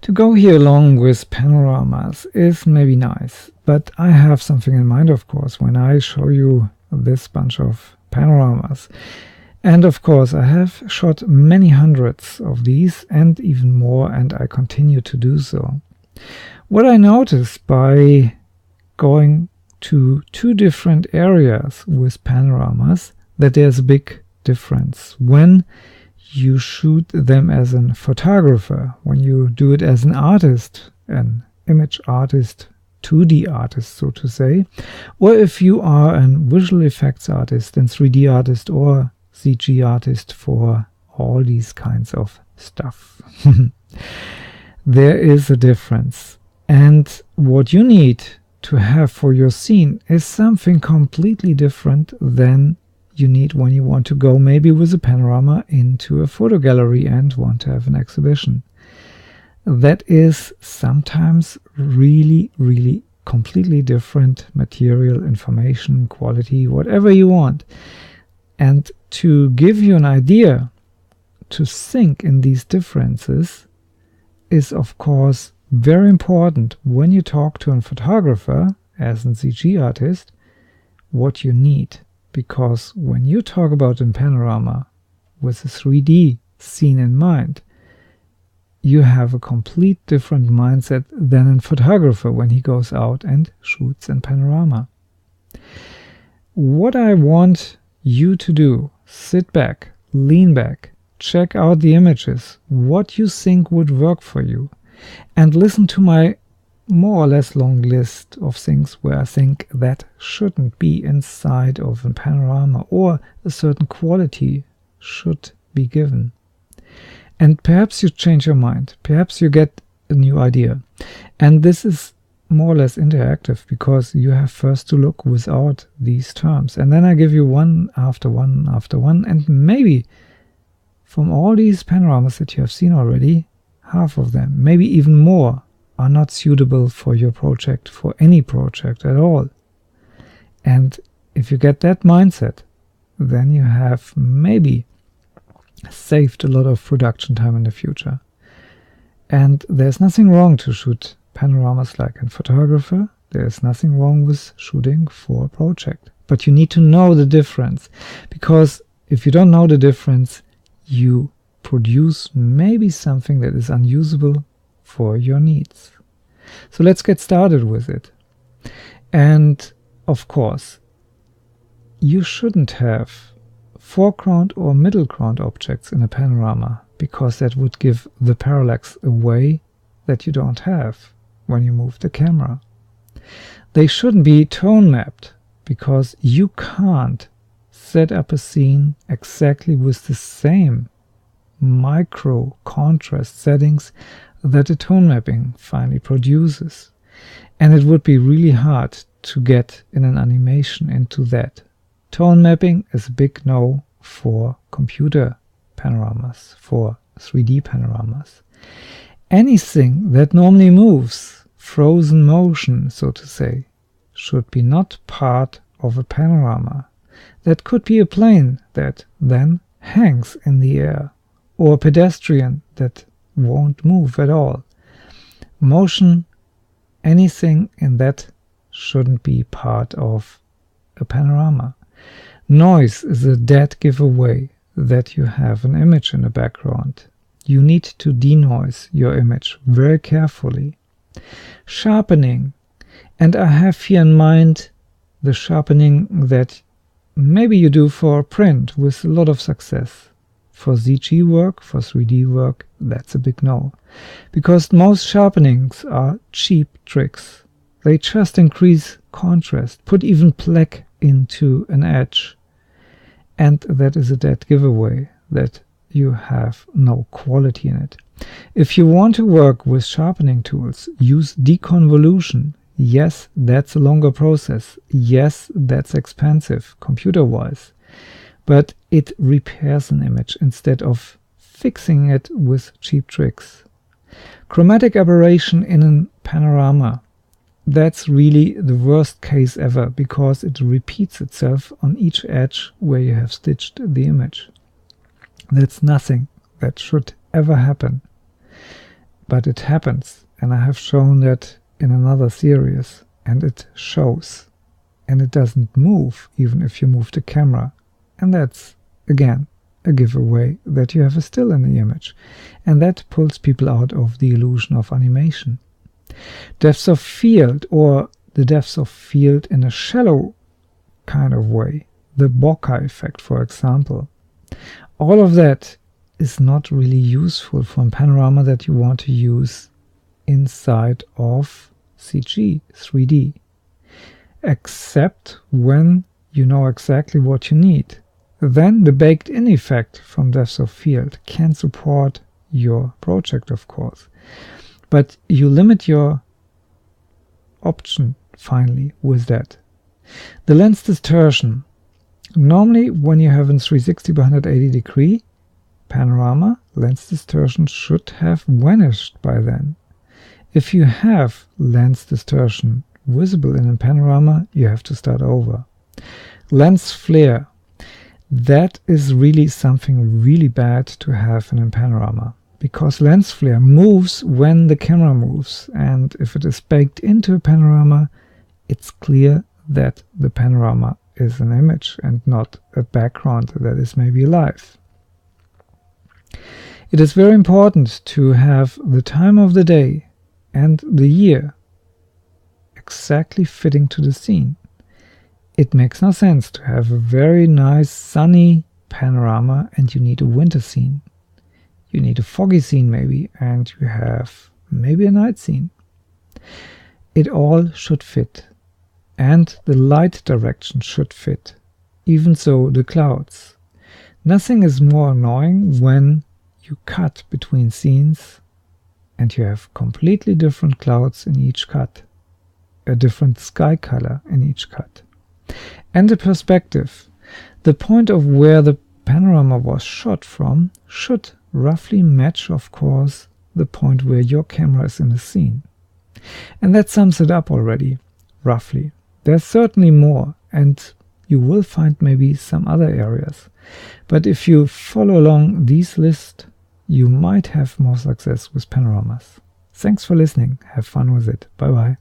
To go here along with panoramas is maybe nice, but I have something in mind, of course, when I show you this bunch of panoramas. And of course, I have shot many hundreds of these and even more, and I continue to do so. What I noticed by going to two different areas with panoramas, that there's a big difference when you shoot them as a photographer, when you do it as an artist, an image artist, 2D artist, so to say, or if you are a visual effects artist and 3D artist or CG artist for all these kinds of stuff. There is a difference. And what you need to have for your scene is something completely different than you need when you want to go maybe with a panorama into a photo gallery and want to have an exhibition. That is sometimes really completely different material, information, quality, whatever you want. And to give you an idea, to think in these differences is of course very important when you talk to a photographer as a CG artist, what you need. Because when you talk about a panorama with a 3D scene in mind, you have a complete different mindset than a photographer when he goes out and shoots in panorama. What I want you to do, sit back, lean back, check out the images, what you think would work for you, and listen to my more or less long list of things where I think that shouldn't be inside of a panorama or a certain quality should be given. And perhaps you change your mind, perhaps you get a new idea. And this is more or less interactive because you have first to look without these terms. And then I give you one after one after one, and maybe from all these panoramas that you have seen already, half of them, maybe even more, are not suitable for your project, for any project at all. And if you get that mindset, then you have maybe saved a lot of production time in the future. And there's nothing wrong to shoot panoramas like a photographer. There's nothing wrong with shooting for a project. But you need to know the difference, because if you don't know the difference, you produce maybe something that is unusable for your needs. So let's get started with it. And of course, you shouldn't have foreground or middle ground objects in a panorama, because that would give the parallax away that you don't have when you move the camera. They shouldn't be tone mapped, because you can't set up a scene exactly with the same micro contrast settings that a tone mapping finally produces. And it would be really hard to get in an animation into that. Tone mapping is a big no for computer panoramas, for 3D panoramas. Anything that normally moves, frozen motion, so to say, should be not part of a panorama. That could be a plane that then hangs in the air, or a pedestrian that won't move at all. Motion, anything in that shouldn't be part of a panorama. Noise is a dead giveaway that you have an image in the background. You need to denoise your image very carefully. Sharpening, and I have here in mind the sharpening that maybe you do for print with a lot of success. For CG work, for 3D work, that's a big no. Because most sharpenings are cheap tricks. They just increase contrast, put even black into an edge. And that is a dead giveaway, that you have no quality in it. If you want to work with sharpening tools, use deconvolution. Yes, that's a longer process. Yes, that's expensive, computer-wise. But it repairs an image instead of fixing it with cheap tricks. Chromatic aberration in a panorama, that's really the worst case ever, because it repeats itself on each edge where you have stitched the image. That's nothing that should ever happen. but it happens, and I have shown that in another series, and it shows, and it doesn't move even if you move the camera, and that's again a giveaway that you have a still in the image, and that pulls people out of the illusion of animation. Depths of field, or the depths of field in a shallow kind of way, the bokeh effect for example, all of that is not really useful for a panorama that you want to use inside of CG 3D, except when you know exactly what you need. Then the baked-in effect from depth of field can support your project, of course, but you limit your option finally with that. The lens distortion. Normally when you have a 360 by 180 degree panorama, lens distortion should have vanished by then. If you have lens distortion visible in a panorama, you have to start over. Lens flare. That is really something really bad to have in a panorama, because lens flare moves when the camera moves, and if it is baked into a panorama, it's clear that the panorama is an image and not a background that is maybe alive. It is very important to have the time of the day and the year exactly fitting to the scene. It makes no sense to have a very nice sunny panorama and you need a winter scene. You need a foggy scene maybe, and you have maybe a night scene. It all should fit, and the light direction should fit, even so the clouds. Nothing is more annoying when you cut between scenes and you have completely different clouds in each cut, a different sky color in each cut. And the perspective, the point of where the panorama was shot from, should roughly match, of course, the point where your camera is in the scene. And that sums it up already, roughly. There's certainly more, and you will find maybe some other areas. But if you follow along these lists, you might have more success with panoramas. Thanks for listening. Have fun with it. Bye bye.